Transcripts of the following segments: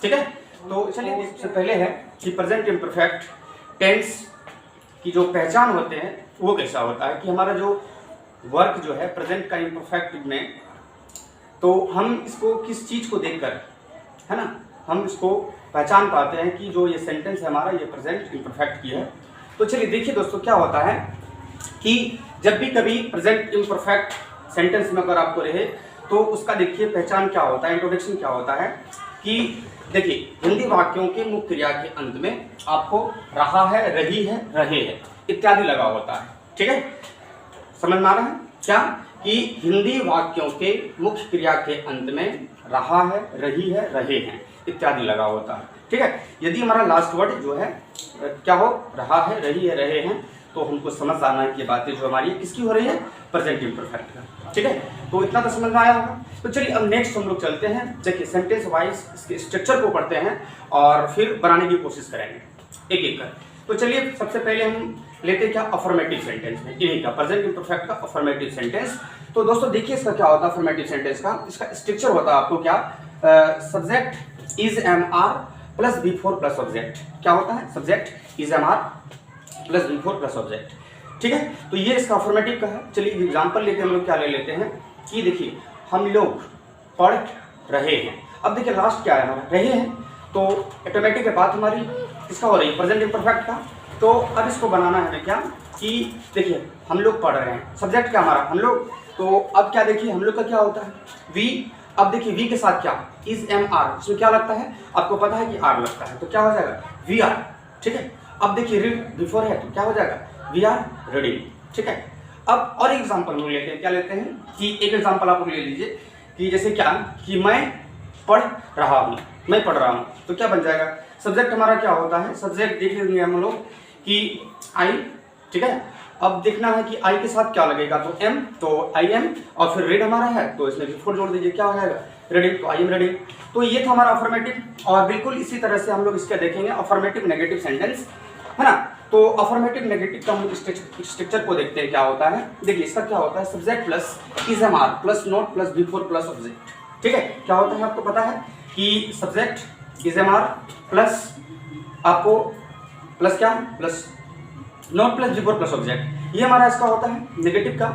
ठीक है। तो चलिए सबसे पहले है कि प्रेजेंट इम्परफेक्ट टेंस की जो पहचान होते हैं वो कैसा होता है कि हमारा जो वर्क जो है प्रेजेंट का इम्परफेक्ट में, तो हम इसको किस चीज़ को देखकर, है ना, हम इसको पहचान पाते हैं कि जो ये सेंटेंस है हमारा ये प्रेजेंट इम्परफेक्ट की है। तो चलिए देखिए दोस्तों क्या होता है कि जब भी कभी प्रेजेंट इम्परफेक्ट सेंटेंस में अगर आपको रहे तो उसका देखिए पहचान क्या होता है, इंट्रोडक्शन क्या होता है कि देखिए हिंदी वाक्यों के मुख्य क्रिया के अंत में आपको रहा है, रही है, रहे हैं इत्यादि लगा होता है। ठीक है, समझ में आ रहा है क्या कि हिंदी वाक्यों के मुख्य क्रिया के अंत में रहा है, रही है, रहे हैं इत्यादि लगा होता है। ठीक है, यदि हमारा लास्ट वर्ड जो है क्या हो, रहा है, रही है, रहे हैं, तो हमको समझ आना है कि बातें जो हमारी किसकी हो रही है, प्रेजेंट इम्परफेक्ट का। ठीक है, तो इतना तो समझ में आया होगा। तो चलिए अब नेक्स्ट हम लोग चलते हैं, देखिए सेंटेंस वाइज इसके स्ट्रक्चर को पढ़ते हैं और फिर बनाने की कोशिश करेंगे एक एक कर। तो चलिए सबसे पहले हम लेते हैं क्या, अफर्मेटिव सेंटेंस में इन्हीं का प्रेजेंट इम्परफेक्ट का अफर्मेटिव सेंटेंस। तो दोस्तों देखिए इसका क्या होता है अफर्मेटिव सेंटेंस का, इसका स्ट्रक्चर होता है आपको क्या, subject is am are plus V four plus object. क्या होता है, subject is am are plus V four plus object. ठीक है, तो ये इसका अफर्मेटिव का है। चलिए एग्जांपल लेके हम लोग क्या ले लेते हैं कि देखिए हम लोग पढ़ रहे हैं। अब देखिए लास्ट क्या है हमारा, रहे हैं, तो ऑटोमेटिक है बात हमारी इसका हो रही है प्रेजेंट इम्परफेक्ट का। तो अब इसको बनाना है हमें क्या कि देखिए हम लोग पढ़ रहे हैं, सब्जेक्ट क्या हमारा हम लोग, तो अब क्या देखिए हम लोग का क्या होता है, वी। अब देखिए वी के साथ क्या, इज एम आर, इसमें क्या लगता है आपको पता है कि आर लगता है, तो क्या हो जाएगा वी आर। ठीक है, अब देखिए रीड बिफोर है तो क्या हो जाएगा वी आर रीडिंग। ठीक है, अब और एग्जांपल लोग लेते हैं, क्या लेते हैं कि एक एग्जांपल आप लोग ले लीजिए कि जैसे क्या कि मैं पढ़ रहा हूँ, मैं पढ़ रहा हूँ, तो क्या बन जाएगा, सब्जेक्ट हमारा क्या होता है, सब्जेक्ट देख लेंगे हम लोग कि आई। ठीक है, अब देखना है कि आई के साथ क्या लगेगा, तो एम, तो आई एम, और फिर रीड हमारा है तो इसमें बिफोर जोड़ दीजिए, क्या हो जाएगा रीडिंग, तो आई एम रीडिंग। तो ये था हमारा अफर्मेटिव। और बिल्कुल इसी तरह से हम लोग इसका देखेंगे अफर्मेटिव नेगेटिव सेंटेंस, है ना। तो अफर्मेटिव नेगेटिव का हम स्ट्रक्चर को देखते हैं क्या होता है। देखिए इसका क्या होता है, subject plus is am are plus not plus V four plus object. ठीक है, क्या होता है आपको पता है कि subject is am are plus आपको प्लस क्या, plus not plus V four plus object, ये हमारा इसका होता है नेगेटिव का।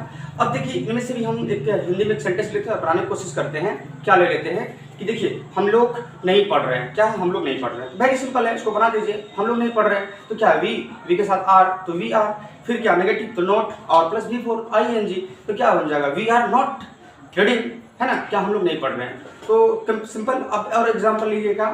अब देखिए इनमें से भी हम एक हिंदी में एक सेंटेंस लेते हैं और बनाने की कोशिश करते हैं। क्या ले लेते हैं कि देखिए हम लोग नहीं पढ़ रहे हैं, क्या हम लोग नहीं पढ़ रहे हैं, वेरी सिंपल है, इसको बना दीजिए, हम लोग नहीं पढ़ रहे हैं तो क्या वी, वी के साथ आर तो वी आर, फिर क्या नेगेटिव तो नोट और plus V four I N G, तो क्या बन जाएगा वी आर नॉट रीडिंग, है ना, क्या हम लोग नहीं पढ़ रहे हैं। तो सिंपल। अब और एग्जाम्पल लीजिएगा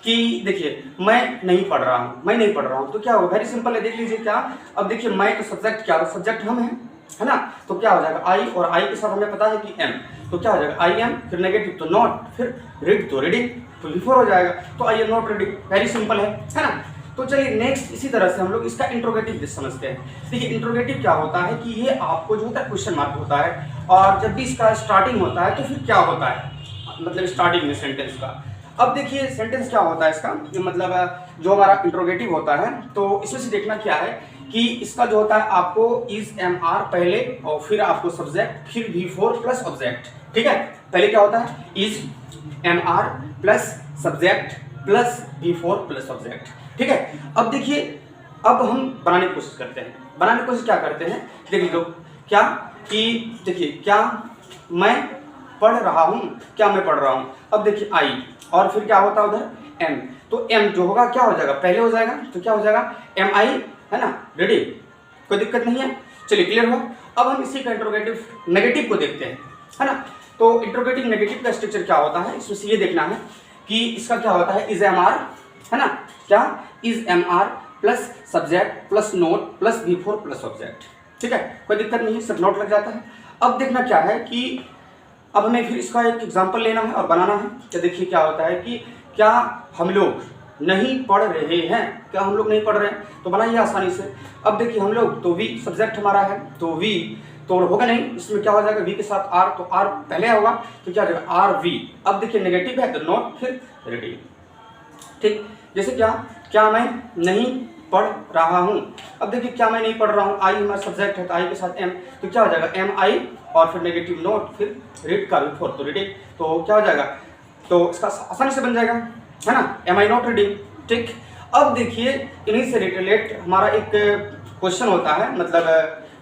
कि देखिए मैं नहीं पढ़ रहा हूँ, मैं नहीं पढ़ रहा हूँ, तो क्या होगा, वेरी सिंपल है, देख लीजिए क्या। अब देखिए मैं तो सब्जेक्ट क्या, सब्जेक्ट हम हैं, है ना, तो क्या हो जाएगा आई, और आई के साथ हमें पता है कि एम, तो क्या हो जाएगा आई एम, फिर नेगेटिव तो नॉट, फिर रीड तो रीडिंग, तो बिफोर हो जाएगा, तो I am not reading, very simple है ना। तो चलिए नेक्स्ट इसी तरह से हम लोग इसका इंट्रोगेटिव समझते हैं। देखिए इंट्रोगेटिव क्या होता है कि ये आपको जो होता है क्वेश्चन मार्क होता है, और जब भी इसका स्टार्टिंग होता है तो फिर क्या होता है, मतलब स्टार्टिंग में सेंटेंस का। अब देखिए सेंटेंस क्या होता है इसका, मतलब जो हमारा इंट्रोगेटिव होता है, तो इसमें से देखना क्या है कि इसका जो होता है आपको इज एम आर पहले और फिर आपको सब्जेक्ट फिर बिफोर प्लस ऑब्जेक्ट। ठीक है, पहले क्या होता है is am are plus subject plus V four plus object. ठीक है, अब देखिए अब हम बनाने की कोशिश करते हैं, बनाने की कोशिश क्या करते हैं, देखिए लोग क्या कि देखिए क्या मैं पढ़ रहा हूँ, क्या मैं पढ़ रहा हूँ। अब देखिए आई और फिर क्या होता है उधर एम, तो एम जो होगा क्या हो जाएगा पहले हो जाएगा, तो क्या हो जाएगा एम आई, है ना, रेडी, कोई दिक्कत नहीं है। चलिए क्लियर हुआ। अब हम इसी का इंट्रोगेटिव नेगेटिव को देखते हैं, है ना। तो इंट्रोगेटिव नेगेटिव का स्ट्रक्चर क्या होता है, इसमें से ये देखना है कि इसका क्या होता है इज एम आर, है ना, क्या is am are plus subject plus not plus V four plus object. ठीक है, कोई दिक्कत नहीं है, सब नोट लग जाता है। अब देखना क्या है कि अब हमें फिर इसका एक एग्जाम्पल लेना है और बनाना है। तो देखिए क्या होता है कि क्या हम लोग नहीं पढ़ रहे हैं, क्या हम लोग नहीं पढ़ रहे हैं, तो बनाइए आसानी से। अब देखिए हम लोग, तो वी सब्जेक्ट हमारा है, तो वी तो होगा नहीं, इसमें क्या हो जाएगा वी के साथ आर, तो आर पहले होगा, तो क्या हो जाएगा आर वी। अब देखिए नेगेटिव है तो नॉट फिर रीडिंग। ठीक, जैसे क्या मैं नहीं पढ़ रहा हूँ। अब देखिए क्या मैं नहीं पढ़ रहा हूँ, आई हमारा सब्जेक्ट है तो आई के साथ एम, तो क्या हो जाएगा एम आई और फिर नेगेटिव नोट फिर रीड का बिफोर, तो रीडिंग, तो क्या हो जाएगा, तो इसका आसानी से बन जाएगा है ना, एम आई नॉट रीडिंग। ठीक, अब देखिए इन्हीं से रिलेटेड हमारा एक क्वेश्चन होता है, मतलब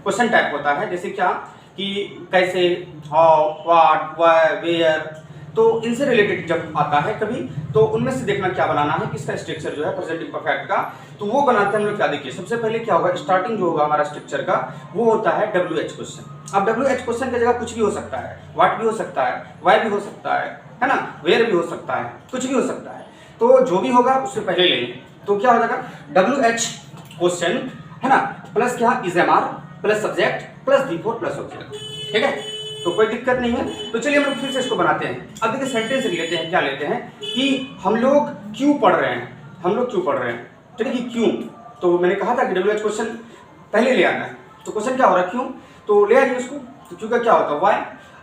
क्वेश्चन टाइप होता है, जैसे क्या कि कैसे, हाउ, व्हाट, व्हाई, वेयर। तो इनसे रिलेटेड जब आता है कभी, तो उनमें से देखना क्या बनाना है, किसका स्ट्रक्चर जो है प्रेजेंट इम्परफेक्ट का, तो वो बनाते हैं हम लोग। क्या देखिए, सबसे पहले क्या होगा, स्टार्टिंग जो होगा हमारा स्ट्रक्चर का वो होता है WH क्वेश्चन। अब WH क्वेश्चन की जगह कुछ भी हो सकता है, व्हाट भी हो सकता है, व्हाई भी हो सकता है ना, वेयर भी हो सकता है, कुछ भी हो सकता है। तो जो भी होगा उससे पहले लेंगे। तो क्या हो जाएगा, WH क्वेश्चन है ना, प्लस क्या, is am are plus subject plus V four plus object. ठीक है, तो कोई दिक्कत नहीं है। तो चलिए हम लोग फिर से इसको बनाते हैं। अब देखिए सेंटेंस लेते हैं, क्या लेते हैं कि हम लोग क्यों पढ़ रहे हैं, हम लोग क्यों पढ़ रहे हैं। ठीक है, कि क्यों, तो मैंने कहा था कि WH क्वेश्चन पहले ले आना है। तो क्वेश्चन क्या हो रहा है, क्यों, तो ले आइए उसको। तो क्यों का क्या होता है, वाई।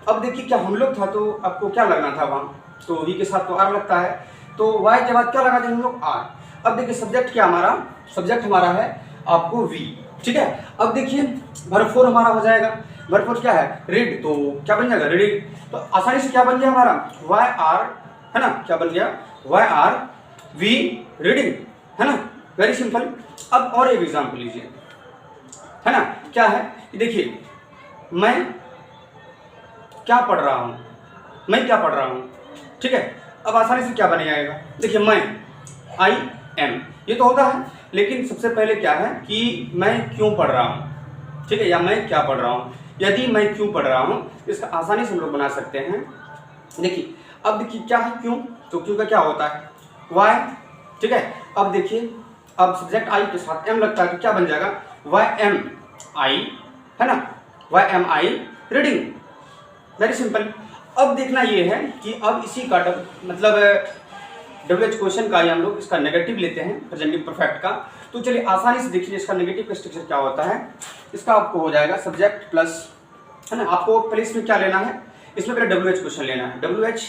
अब देखिए क्या हम लोग था, तो आपको क्या लगना था वहाँ, तो वी के साथ तो आर लगता है, तो वाई के बाद क्या लगा देंगे हम लोग, आर। अब देखिए सब्जेक्ट क्या हमारा, सब्जेक्ट हमारा है आपको वी। ठीक है, अब देखिए वर्ब फोर हमारा हो जाएगा। वर्ब फोर क्या है, रीड, तो क्या बन जाएगा, रीडिंग। तो आसानी से क्या बन गया हमारा, वाई आर, है ना, क्या बन गया, वाई आर वी रीडिंग, है ना, वेरी सिंपल। अब और एक एग्जाम्पल लीजिए, है ना, क्या है कि देखिए मैं क्या पढ़ रहा हूँ, मैं क्या पढ़ रहा हूँ। ठीक है, अब आसानी से क्या बन जाएगा, देखिए मैं, आई एम, ये तो होता है, लेकिन सबसे पहले क्या है कि मैं क्यों पढ़ रहा हूँ। ठीक है, या मैं क्या पढ़ रहा हूँ। यदि मैं क्यों पढ़ रहा हूँ, इसका आसानी से हम लोग बना सकते हैं। देखिए अब देखिए क्या है क्यों, तो क्यों का क्या होता है, वाई। ठीक है, अब देखिए अब सब्जेक्ट आई के साथ एम लगता है, तो क्या बन जाएगा, वाई एम आई, है ना, why am I reading, very simple. अब देखना ये है कि अब इसी का मतलब WH क्वेश्चन का ही हम लोग इसका नेगेटिव लेते हैं प्रेजेंट इम्परफेक्ट का। तो चलिए आसानी से देखिए इसका नेगेटिव का स्ट्रक्चर क्या होता है। इसका आपको हो जाएगा सब्जेक्ट प्लस, है ना, आपको पहले इसमें क्या लेना है, इसमें पहले WH क्वेश्चन लेना है, WH,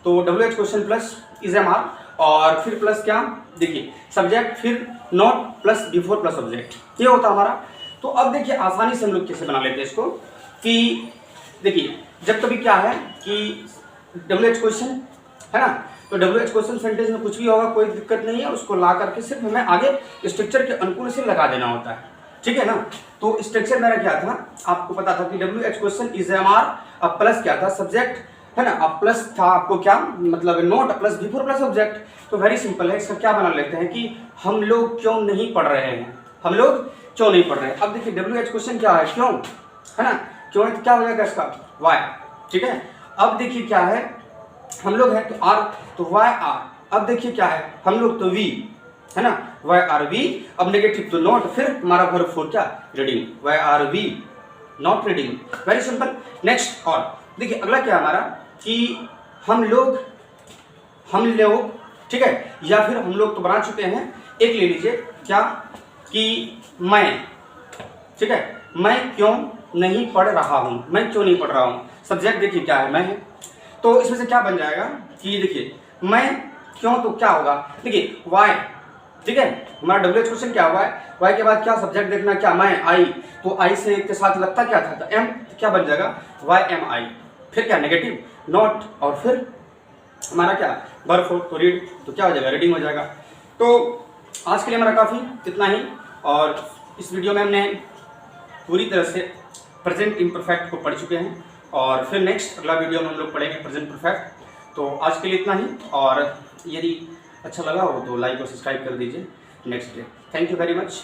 तो WH question plus is am are, और फिर प्लस क्या, देखिए सब्जेक्ट, फिर not plus V four plus object, ये होता हमारा। तो अब देखिए आसानी से हम लोग कैसे बना लेते हैं इसको, कि देखिए जब कभी क्या है कि WH क्वेश्चन, है ना, तो WH क्वेश्चन सेंटेंस में कुछ भी होगा कोई दिक्कत नहीं है, उसको ला करके सिर्फ हमें आगे स्ट्रक्चर के अनुकूल से लगा देना होता है। ठीक है ना, तो स्ट्रक्चर मेरा क्या था, आपको पता था कि WH question is am are, अब प्लस क्या था, सब्जेक्ट, है ना, अब प्लस था आपको क्या, मतलब note plus V four plus object. तो वेरी सिंपल है, इसका क्या बना लेते हैं कि हम लोग क्यों नहीं पढ़ रहे हैं, हम लोग क्यों नहीं पढ़ रहे हैं। अब देखिए WH क्वेश्चन क्या है, क्यों, है ना, क्यों, क्या हो जाएगा इसका, वाई। ठीक है, अब देखिए क्या है, हम लोग है तो आर, तो वाई आर। अब देखिए क्या है, हम लोग तो वी, है ना, वाई आर वी। अब नेगेटिव तो नॉट, फिर हमारा वर्ब फोर क्या, reading, why are we not reading, very simple. Next, और देखिए अगला क्या हमारा कि हम लोग, ठीक है, या फिर हम लोग तो बना चुके हैं, एक ले लीजिए क्या कि मैं, ठीक है, मैं क्यों नहीं पढ़ रहा हूँ, मैं क्यों नहीं पढ़ रहा हूँ। सब्जेक्ट देखिए क्या है, मैं है, तो इसमें से क्या बन जाएगा कि देखिए मैं क्यों, तो क्या होगा, देखिए वाई। ठीक है, हमारा WH क्वेश्चन क्या हुआ है, वाई के बाद क्या सब्जेक्ट देखना, क्या मैं, आई, तो आई से के साथ लगता क्या था, तो एम, तो क्या बन जाएगा, वाई एम आई, फिर क्या नेगेटिव नॉट, और फिर हमारा क्या वर्ब फोर, तो रीड, तो क्या हो जाएगा, रीडिंग हो जाएगा। तो आज के लिए हमारा काफ़ी इतना ही, और इस वीडियो में हमने पूरी तरह से प्रेजेंट इम्परफेक्ट को पढ़ चुके हैं, और फिर नेक्स्ट अगला वीडियो में हम लोग पढ़ेंगे प्रेजेंट परफेक्ट। तो आज के लिए इतना ही, और यदि अच्छा लगा हो तो लाइक और सब्सक्राइब कर दीजिए next day. Thank you very much.